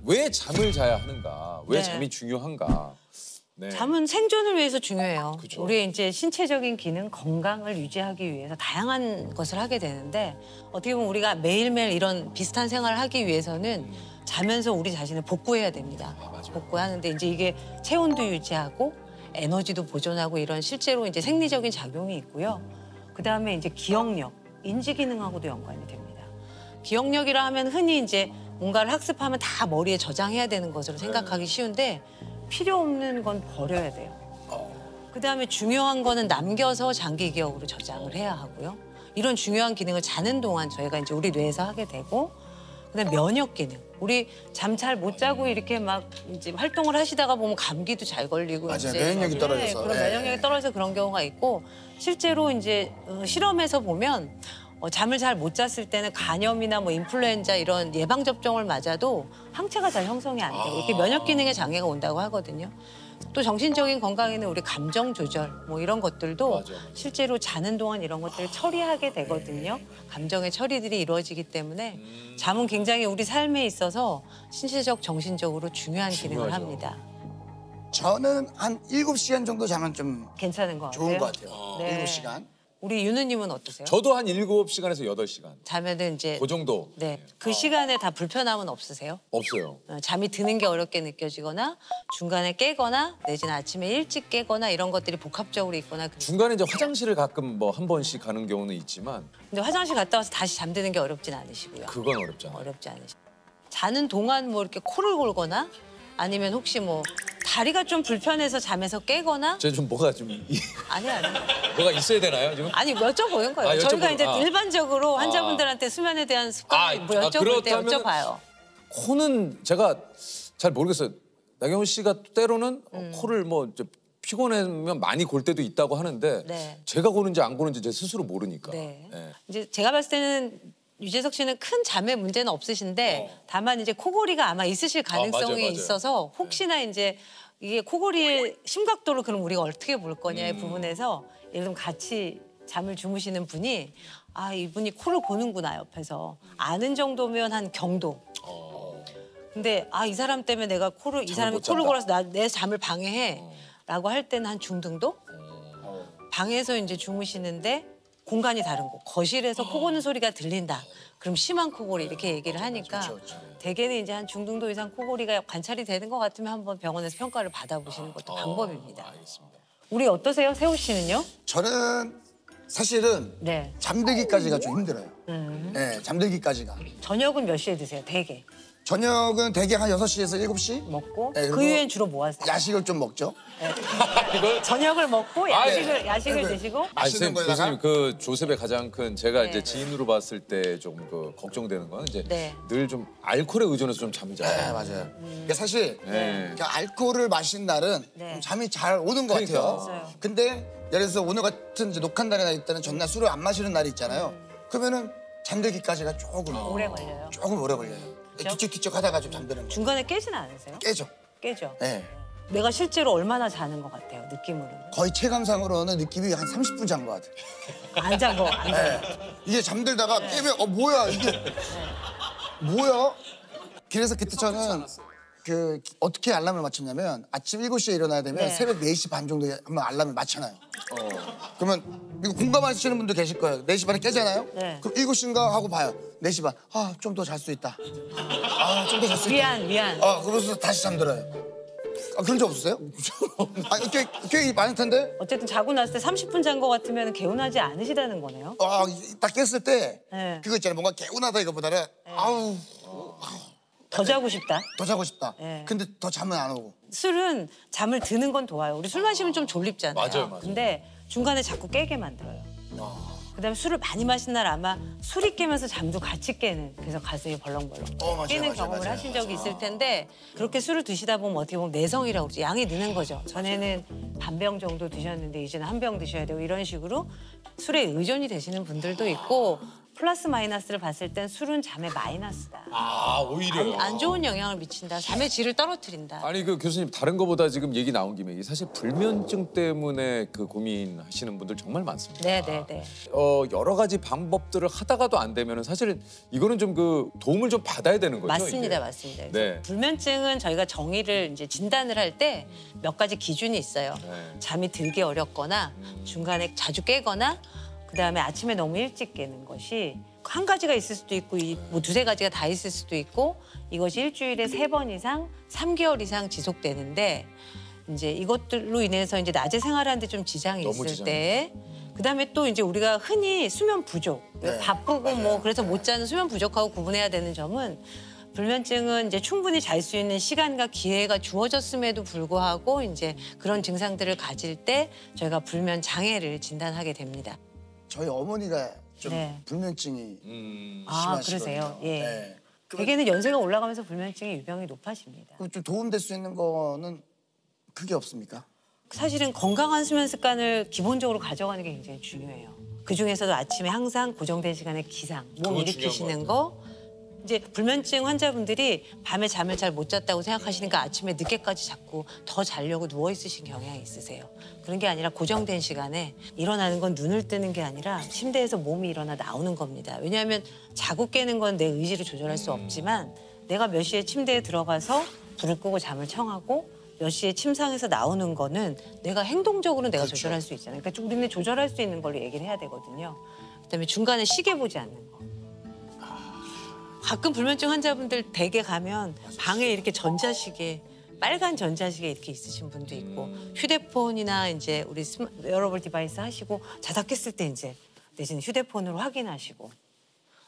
왜 잠을 자야 하는가? 왜 네. 잠이 중요한가? 네. 잠은 생존을 위해서 중요해요. 그쵸. 우리의 이제 신체적인 기능, 건강을 유지하기 위해서 다양한 것을 하게 되는데 어떻게 보면 우리가 매일매일 이런 비슷한 생활을 하기 위해서는 자면서 우리 자신을 복구해야 됩니다. 복구하는데 이제 이게 체온도 유지하고 에너지도 보존하고 이런 실제로 이제 생리적인 작용이 있고요. 그다음에 이제 기억력, 인지 기능하고도 연관이 됩니다. 기억력이라 하면 흔히 이제 뭔가를 학습하면 다 머리에 저장해야 되는 것으로 생각하기 쉬운데 필요 없는 건 버려야 돼요. 그다음에 중요한 거는 남겨서 장기 기억으로 저장을 해야 하고요. 이런 중요한 기능을 자는 동안 저희가 이제 우리 뇌에서 하게 되고 그다음에 면역 기능. 우리 잠 잘 못 자고 이렇게 막 이제 활동을 하시다가 보면 감기도 잘 걸리고 맞아요. 이제 면역력이 떨어져서. 그런 예. 면역력이 떨어져서 그런 경우가 있고 실제로 이제 실험에서 보면 잠을 잘 못 잤을 때는 간염이나 뭐 인플루엔자 이런 예방 접종을 맞아도 항체가 잘 형성이 안 돼요. 이렇게 면역 기능에 장애가 온다고 하거든요. 또 정신적인 건강에는 우리 감정 조절 뭐 이런 것들도 실제로 자는 동안 이런 것들을 처리하게 되거든요. 감정의 처리들이 이루어지기 때문에 잠은 굉장히 우리 삶에 있어서 신체적, 정신적으로 중요한 기능을 합니다. 저는 한 7시간 정도 자면 좀 괜찮은 것 같아요. 좋은 것 같아요. 네. 7시간. 우리 유느님은 어떠세요? 저도 한 7시간에서 8시간. 자면은 이제 그 정도. 네. 그 시간에 다 불편함은 없으세요? 없어요. 잠이 드는 게 어렵게 느껴지거나 중간에 깨거나 내지는 아침에 일찍 깨거나 이런 것들이 복합적으로 있거나 중간에 이제 화장실을 가끔 뭐 한 번씩 가는 경우는 있지만 근데 화장실 갔다 와서 다시 잠드는 게 어렵진 않으시고요. 그건 어렵잖아요. 어렵지 않으시고 자는 동안 뭐 이렇게 코를 골거나 아니면 혹시 뭐 다리가 좀 불편해서 잠에서 깨거나 제가 좀 뭐가 좀 아니 뭐가 있어야 되나요 지금? 아니 여쭤보는 거예요. 아, 저희가 여쭤보는- 이제 아. 일반적으로 환자분들한테 수면에 대한 습관을 뭐 여쭤볼 때 그렇다면은 여쭤봐요. 코는 제가 잘 모르겠어요. 나경원 씨가 때로는 코를 뭐 이제 피곤하면 많이 골 때도 있다고 하는데 네. 제가 고는지 안 고는지 제 스스로 모르니까. 네. 예. 이제 제가 봤을 때는 유재석 씨는 큰 잠의 문제는 없으신데 다만 이제 코골이가 아마 있으실 가능성이 맞아요. 있어서 혹시나 이제 이게 코골이의 심각도를 그럼 우리가 어떻게 볼 거냐의 부분에서 예를 들면 같이 잠을 주무시는 분이 아 이분이 코를 고는구나 옆에서 아는 정도면 한 경도. 근데 아 이 사람 때문에 내가 코를 이 사람이 못 코를 잔다. 골아서 내 잠을 방해해라고 할 때는 한 중등도. 방에서 이제 주무시는데 공간이 다른 곳, 거실에서 코 고는 소리가 들린다. 그럼 심한 코골이 이렇게 얘기를 하니까 대개는 이제 한 중등도 이상 코골이가 관찰이 되는 것 같으면 한번 병원에서 평가를 받아보시는 것도 방법입니다. 알겠습니다. 우리 어떠세요, 세호 씨는요? 저는 사실은 네. 잠들기까지가 좀 힘들어요. 네, 잠들기까지가. 저녁은 몇 시에 드세요? 대개 저녁은 대개 한 6시에서 7시? 먹고 네, 그 그리고 이후엔 주로 뭐 하세요? 야식을 좀 먹죠. 저녁을 먹고 야식을 네. 드시고 아니, 맛있는 선생님, 거에다가? 교수님 그 조셉의 가장 큰 제가 네. 이제 지인으로 봤을 때 조금 그 걱정되는 건 이제 네. 늘 좀 알코올에 의존해서 좀 잠이 자요. 네, 맞아요. 그러니까 사실 네. 그러니까 알코올을 마신 날은 네. 좀 잠이 잘 오는 것 그러니까. 같아요. 맞아요. 근데 예를 들어서 오늘 같은 이제 녹한 날이나 있다는 전날 술을 안 마시는 날이 있잖아요. 그러면은 잠들기까지가 조금 오래 걸려요. 조금 오래 걸려요. 뒤척뒤척 하다가 좀 잠드는 거. 중간에 깨지는 않으세요? 깨죠. 깨죠. 네. 내가 실제로 얼마나 자는 것 같아요, 느낌으로는? 거의 체감상으로는 느낌이 한 30분 잔 것 같아요. 안 잔 거, 안 잔 거. 네. 이게 잠들다가 깨면 뭐야 이게 뭐야? 그래서 그때 저는 그 어떻게 알람을 맞췄냐면 아침 7시에 일어나야 되면 네. 새벽 4시 반 정도에 한번 알람을 맞춰놔요. 그러면 이거 공감하시는 분도 계실 거예요. 4시 반에 깨잖아요? 네. 그럼 7시인가 하고 봐요. 4시 반. 아, 좀 더 잘 수 있다. 아, 좀 더 잘 수 있다. 미안. 아, 그러면서 다시 잠들어요. 아, 그런 적 없으세요? 아, 꽤 많을 텐데? 어쨌든 자고 났을 때 30분 잔 거 같으면 개운하지 않으시다는 거네요. 아, 딱 깼을 때 네. 그거 있잖아요. 뭔가 개운하다 이거보다는 아우, 더 자고 싶다. 더 자고 싶다. 네. 근데 더 잠은 안 오고. 술은 잠을 드는 건 좋아요. 우리 술 마시면 좀 졸립잖아요. 맞아요. 근데 중간에 자꾸 깨게 만들어요. 그다음에 술을 많이 마신 날 아마 술이 깨면서 잠도 같이 깨는 그래서 가슴이 벌렁벌렁 맞아요, 깨는 맞아요, 경험을 맞아요. 하신 적이 있을 텐데 그렇게 술을 드시다 보면 어떻게 보면 내성이라고 그러죠. 양이 느는 거죠. 전에는 반병 정도 드셨는데 이제는 한 병 드셔야 되고 이런 식으로 술에 의존이 되시는 분들도 있고 플러스 마이너스를 봤을 땐 술은 잠에 마이너스다. 아 오히려. 안 좋은 영향을 미친다. 잠의 질을 떨어뜨린다. 아니 그 교수님 다른 거보다 지금 얘기 나온 김에 사실 불면증 때문에 그 고민하시는 분들 정말 많습니다. 네네네. 여러 가지 방법들을 하다가도 안 되면은 사실은 이거는 좀 그 도움을 좀 받아야 되는 거죠. 맞습니다, 이게. 맞습니다. 네. 불면증은 저희가 정의를 이제 진단을 할 때 몇 가지 기준이 있어요. 네. 잠이 들기 어렵거나 중간에 자주 깨거나 그다음에 아침에 너무 일찍 깨는 것이 한 가지가 있을 수도 있고 뭐 두세 가지가 다 있을 수도 있고 이것이 일주일에 3번 이상 3개월 이상 지속되는데 이제 이것들로 인해서 이제 낮에 생활하는데 좀 지장이 너무 있을 지장이 때 그다음에 또 이제 우리가 흔히 수면 부족 네. 바쁘고 뭐 그래서 못 자는 수면 부족하고 구분해야 되는 점은 불면증은 이제 충분히 잘 수 있는 시간과 기회가 주어졌음에도 불구하고 이제 그런 증상들을 가질 때 저희가 불면 장애를 진단하게 됩니다. 저희 어머니가 좀 네. 불면증이 아, 심하시거든요. 그러세요? 예. 네. 대개는 연세가 올라가면서 불면증의 유병이 높아집니다. 그럼 좀 도움될 수 있는 거는 크게 없습니까? 사실은 건강한 수면 습관을 기본적으로 가져가는 게 굉장히 중요해요. 그중에서도 아침에 항상 고정된 시간에 기상, 몸 그거 일으키시는 중요한 거. 이제 불면증 환자분들이 밤에 잠을 잘 못 잤다고 생각하시니까 아침에 늦게까지 자꾸 더 자려고 누워 있으신 경향이 있으세요. 그런 게 아니라 고정된 시간에 일어나는 건 눈을 뜨는 게 아니라 침대에서 몸이 일어나 나오는 겁니다. 왜냐하면 자고 깨는 건 내 의지로 조절할 수 없지만 내가 몇 시에 침대에 들어가서 불을 끄고 잠을 청하고 몇 시에 침상에서 나오는 거는 내가 행동적으로 내가 그렇죠. 조절할 수 있잖아요. 그러니까 우리는 조절할 수 있는 걸로 얘기를 해야 되거든요. 그다음에 중간에 시계 보지 않는 거. 가끔 불면증 환자분들 댁에 가면 방에 이렇게 전자시계, 빨간 전자시계 이렇게 있으신 분도 있고 휴대폰이나 이제 우리 웨어러블 디바이스 하시고 자다 깼을 때 이제 대신 휴대폰으로 확인하시고.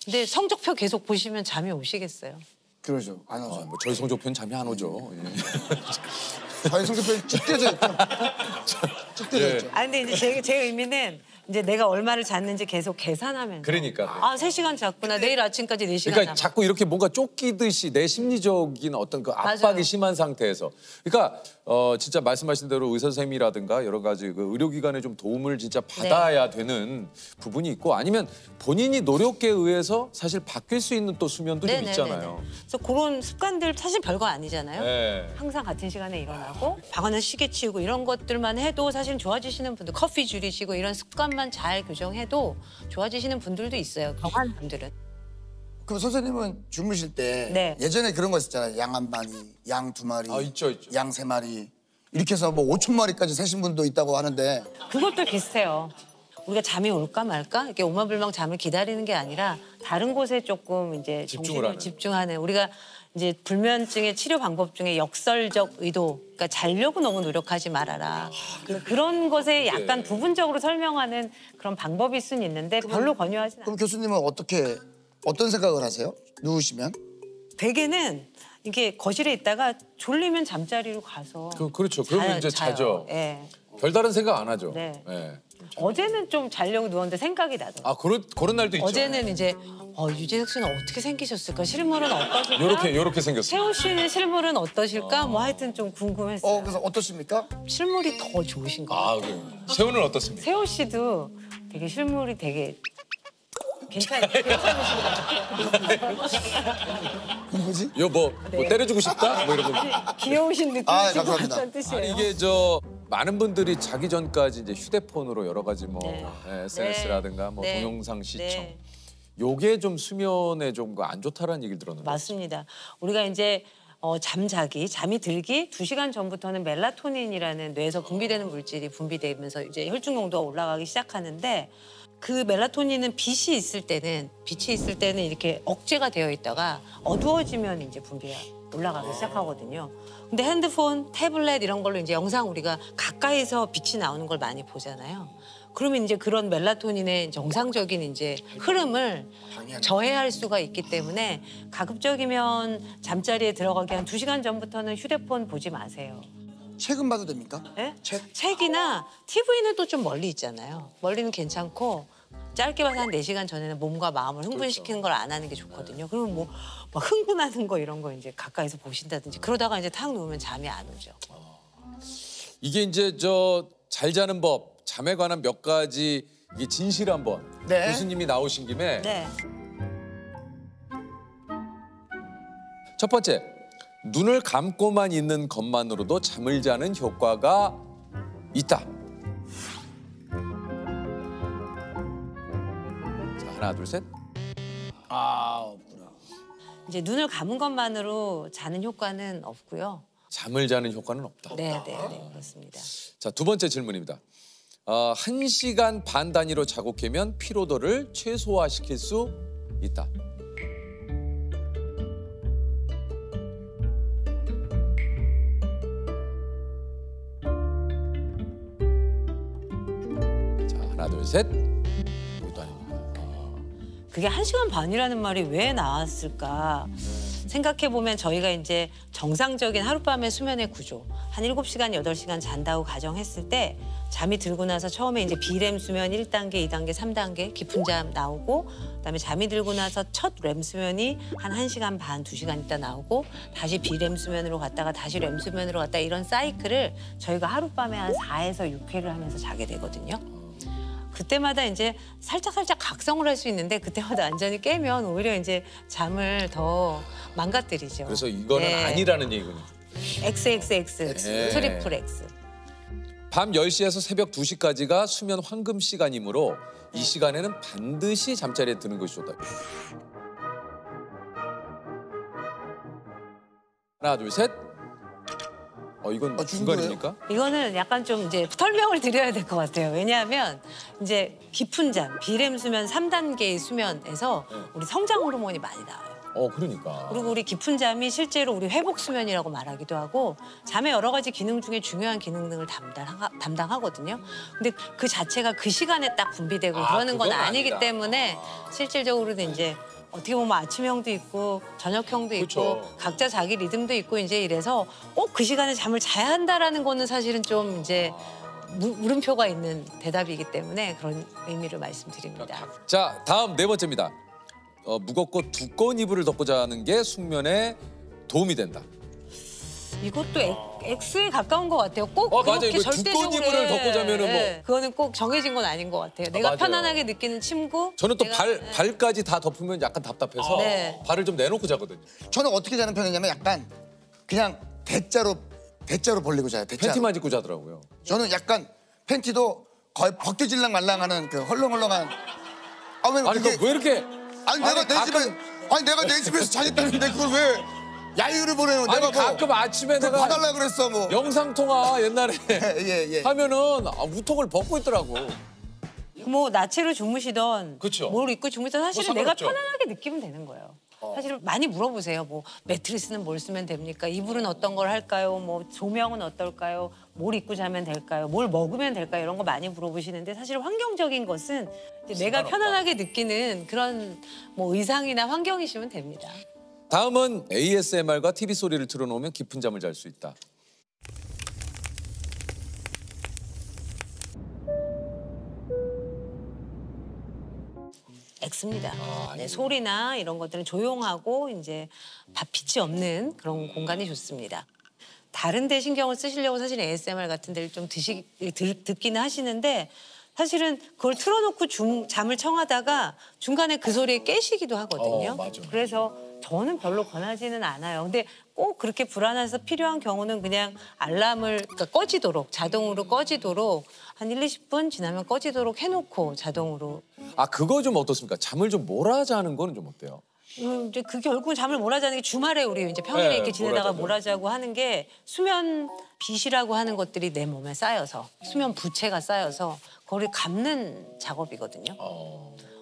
근데 성적표 계속 보시면 잠이 오시겠어요? 그러죠. 안 오죠. 뭐 저희 성적표는 잠이 안 오죠. 저희 성격표는 찢겨져 있죠. 찢겨져 있죠. 아 근데 이제 제 의미는 이제 내가 얼마를 잤는지 계속 계산하면서. 그러니까. 아, 3시간 잤구나. 내일 아침까지 4시간 그러니까 잤구나. 자꾸 이렇게 뭔가 쫓기듯이 내 심리적인 어떤 그 압박이 맞아요. 심한 상태에서. 그러니까 진짜 말씀하신 대로 의사 선생님이라든가 여러 가지 그 의료기관의 좀 도움을 진짜 받아야 되는 부분이 있고 아니면 본인이 노력에 의해서 사실 바뀔 수 있는 또 수면도 좀 있잖아요. 그래서 그런 습관들 사실 별거 아니잖아요. 네. 항상 같은 시간에 일어나고 방안은 시계 치우고 이런 것들만 해도 사실 좋아지시는 분들 커피 줄이시고 이런 습관만 잘 교정해도 좋아지시는 분들도 있어요. 경한 분들은. 그럼 선생님은 주무실 때 네. 예전에 그런 거 있었잖아요. 양 한 마리, 양 2마리, 아, 있죠. 양 3마리 이렇게 해서 뭐 5천 마리까지 세신 분도 있다고 하는데 그것도 비슷해요. 우리가 잠이 올까 말까 이렇게 오만불망 잠을 기다리는 게 아니라 다른 곳에 조금 이제 집중을 정신을 하는. 집중하는 우리가 이제 불면증의 치료 방법 중에 역설적 의도, 그러니까 자려고 너무 노력하지 말아라. 그런 것에 약간 부분적으로 설명하는 그런 방법일 수는 있는데 별로 권유하진 않아요. 그럼 교수님은 어떤 생각을 하세요? 누우시면? 대개는 이게 거실에 있다가 졸리면 잠자리로 가서 그렇죠. 그러면 이제 자요. 자죠. 예. 별다른 생각 안 하죠. 네. 예. 어제는 좀 자려고 누웠는데 생각이 나더라고요. 아 그런 날도 있죠. 어제는 이제 유재석 씨는 어떻게 생기셨을까? 실물은 어떠실까? 요렇게 생겼어요. 세호 씨는 실물은 어떠실까? 뭐 하여튼 좀 궁금했어요. 그래서 어떠십니까? 실물이 더 좋으신 것 아, 같아요. 세훈은 어떻습니까? 세호 씨도 되게 실물이 되게 괜찮으신 것 같아요. 뭐지? 뭐 때려주고 싶다? 뭐 이런 거. 귀여우신 느낌이신 아, 것 감사합니다. 같다는 뜻이에요. 이게 많은 분들이 자기 전까지 이제 휴대폰으로 여러 가지 뭐 네. SNS라든가 뭐 네. 동영상 시청. 네. 요게 좀 수면에 좀 안 좋다라는 얘기를 들었는데. 맞습니다. 우리가 이제 잠이 들기 2시간 전부터는 멜라토닌이라는 뇌에서 분비되는 물질이 분비되면서 이제 혈중 농도가 올라가기 시작하는데 그 멜라토닌은 빛이 있을 때는 이렇게 억제가 되어 있다가 어두워지면 이제 분비가 올라가기 시작하거든요. 근데 핸드폰, 태블릿 이런 걸로 이제 영상 우리가 가까이서 빛이 나오는 걸 많이 보잖아요. 그러면 이제 그런 멜라토닌의 정상적인 이제 흐름을 저해할 수가 있기 때문에 가급적이면 잠자리에 들어가기 한 2시간 전부터는 휴대폰 보지 마세요. 책은 봐도 됩니까? 네? 책? 책이나 TV는 또 좀 멀리 있잖아요. 멀리는 괜찮고 짧게 봐서 한 4시간 전에는 몸과 마음을 흥분시키는 걸 안 하는 게 좋거든요. 그러면 뭐 막 흥분하는 거 이런 거 이제 가까이서 보신다든지 그러다가 이제 탁 누우면 잠이 안 오죠. 이게 이제 잘 자는 법, 잠에 관한 몇 가지 이게 진실 한번 네. 교수님이 나오신 김에 네. 첫 번째, 눈을 감고만 있는 것만으로도 잠을 자는 효과가 있다. 자, 하나, 둘, 셋. 아, 없구나. 이제 눈을 감은 것만으로 자는 효과는 없고요. 잠을 자는 효과는 없다. 네, 그렇습니다. 자, 두 번째 질문입니다. 1시간 반 단위로 자고 깨면 피로도를 최소화시킬 수 있다. 자, 하나, 둘, 셋. 이것도 아닙니다. 그게 1시간 반이라는 말이 왜 나왔을까? 생각해보면 저희가 이제 정상적인 하룻밤의 수면의 구조, 한 7시간, 8시간 잔다고 가정했을 때 잠이 들고 나서 처음에 이제 비렘 수면 1단계, 2단계, 3단계 깊은 잠 나오고 그다음에 잠이 들고 나서 첫 렘 수면이 한 1시간 반, 2시간 있다 나오고 다시 비렘 수면으로 갔다가 다시 렘 수면으로 갔다 이런 사이클을 저희가 하룻밤에 한 4에서 6회를 하면서 자게 되거든요. 그때마다 이제 살짝 각성을 할 수 있는데 그때마다 완전히 깨면 오히려 이제 잠을 더 망가뜨리죠. 그래서 이거는 네. 아니라는 얘기군요. XXX, 네. 트리플 X. 밤 10시에서 새벽 2시까지가 수면 황금 시간이므로 이 시간에는 반드시 잠자리에 드는 것이 좋다. 하나, 둘, 셋. 이건 중간입니까? 이거는 약간 좀 이제 설명을 드려야 될 것 같아요. 왜냐하면 이제 깊은 잠, 비렘 수면 3단계의 수면에서 우리 성장 호르몬이 많이 나와요. 그러니까. 그리고 우리 깊은 잠이 실제로 우리 회복 수면이라고 말하기도 하고 잠의 여러 가지 기능 중에 중요한 기능 등을 담당하거든요. 근데 그 자체가 그 시간에 딱 분비되고 그러는 건 그건 아니기 아니다. 때문에 실질적으로는 이제 어떻게 보면 아침형도 있고 저녁형도 있고 그쵸. 각자 자기 리듬도 있고 이제 이래서 꼭 그 시간에 잠을 자야 한다라는 거는 사실은 좀 이제 물음표가 있는 대답이기 때문에 그런 의미를 말씀드립니다. 자, 다음 네 번째입니다. 무겁고 두꺼운 이불을 덮고 자는 게 숙면에 도움이 된다. 이것도 X에 가까운 것 같아요. 꼭 맞아요. 그렇게 이거 절대적으로 두꺼운 이불을 덮고 자면은 뭐. 그거는 꼭 정해진 건 아닌 것 같아요. 내가 맞아요. 편안하게 느끼는 침구. 저는 또 내가- 발까지 다 덮으면 약간 답답해서 네. 발을 좀 내놓고 자거든요. 저는 어떻게 자는 편이냐면 약간 그냥 대자로 벌리고 자요. 대자로. 팬티만 입고 자더라고요. 저는 약간 팬티도 거의 벗겨질랑 말랑하는 그 헐렁헐렁한. 왜냐면 아니, 그게 그거 왜 이렇게. 내가 내 집에서 자겠다는데 그걸 왜 야유를 보내요? 아니, 내가 가끔 아침에 그거 내가 봐달라 그랬어 뭐. 영상통화 옛날에 예. 하면은 우통을 벗고 있더라고. 뭐 나체로 주무시던 그쵸. 뭘 입고 주무시던 사실은 뭐 내가 상관없죠. 편안하게 느끼면 되는 거예요. 사실 많이 물어보세요. 뭐 매트리스는 뭘 쓰면 됩니까? 이불은 어떤 걸 할까요? 뭐 조명은 어떨까요? 뭘 입고 자면 될까요? 뭘 먹으면 될까요? 이런 거 많이 물어보시는데 사실 환경적인 것은 이제 내가 편안하게 느끼는 그런 뭐 의상이나 환경이시면 됩니다. 다음은 ASMR과 TV 소리를 틀어놓으면 깊은 잠을 잘 수 있다. X입니다. 네, 소리나 이런 것들은 조용하고 이제 빛이 없는 그런 공간이 좋습니다. 다른 데 신경을 쓰시려고 사실 ASMR 같은 데를 좀 듣기는 하시는데 사실은 그걸 틀어놓고 잠을 청하다가 중간에 그 소리에 깨시기도 하거든요. 맞아. 그래서 저는 별로 권하지는 않아요. 근데 꼭 그렇게 불안해서 필요한 경우는 그냥 알람을 그러니까 꺼지도록 자동으로 꺼지도록 한 1, 20분 지나면 꺼지도록 해놓고 자동으로. 그거 좀 어떻습니까? 잠을 좀 몰아자는 거는 좀 어때요? 이제 그 결국은 잠을 몰아자는 게 주말에 우리 이제 평일에 네, 이렇게 지내다가 몰아자죠. 몰아자고 하는 게 수면 빛이라고 하는 것들이 내 몸에 쌓여서 수면 부채가 쌓여서 그걸 감는 작업이거든요.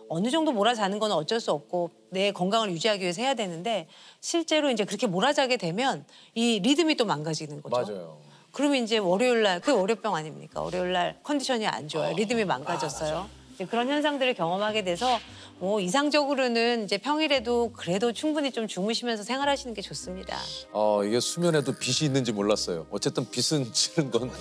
어느 정도 몰아자는 건 어쩔 수 없고 내 건강을 유지하기 위해서 해야 되는데 실제로 이제 그렇게 몰아자게 되면 이 리듬이 또 망가지는 거죠. 맞아요. 그러면 이제 월요일 날 그 월요병 아닙니까? 월요일 날 컨디션이 안 좋아요. 리듬이 망가졌어요. 이제 그런 현상들을 경험하게 돼서 뭐 이상적으로는 이제 평일에도 그래도 충분히 좀 주무시면서 생활하시는 게 좋습니다. 이게 수면에도 빚이 있는지 몰랐어요. 어쨌든 빚은 지는 건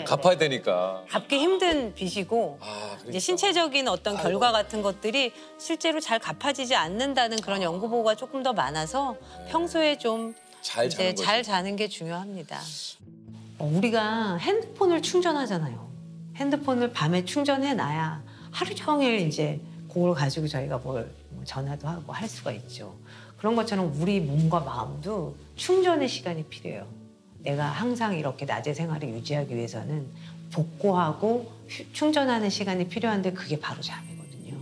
갚아야 되니까. 갚기 힘든 빚이고 그러니까. 이제 신체적인 어떤 결과 같은 것들이 실제로 잘 갚아지지 않는다는 그런 연구 보고가 조금 더 많아서 평소에 좀 잘 자는 이제 잘 거지. 자는 게 중요합니다. 우리가 핸드폰을 충전하잖아요. 핸드폰을 밤에 충전해 놔야 하루 종일 이제 그걸 가지고 저희가 뭘 전화도 하고 할 수가 있죠. 그런 것처럼 우리 몸과 마음도 충전의 시간이 필요해요. 내가 항상 이렇게 낮의 생활을 유지하기 위해서는 복구하고 충전하는 시간이 필요한데 그게 바로 잠이거든요.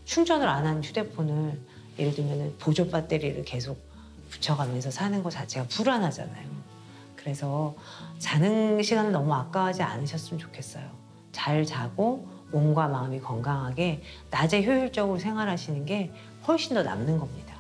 충전을 안 한 휴대폰을 예를 들면 보조 배터리를 계속 붙여가면서 사는 것 자체가 불안하잖아요. 그래서 자는 시간을 너무 아까워하지 않으셨으면 좋겠어요. 잘 자고 몸과 마음이 건강하게 낮에 효율적으로 생활하시는 게 훨씬 더 남는 겁니다.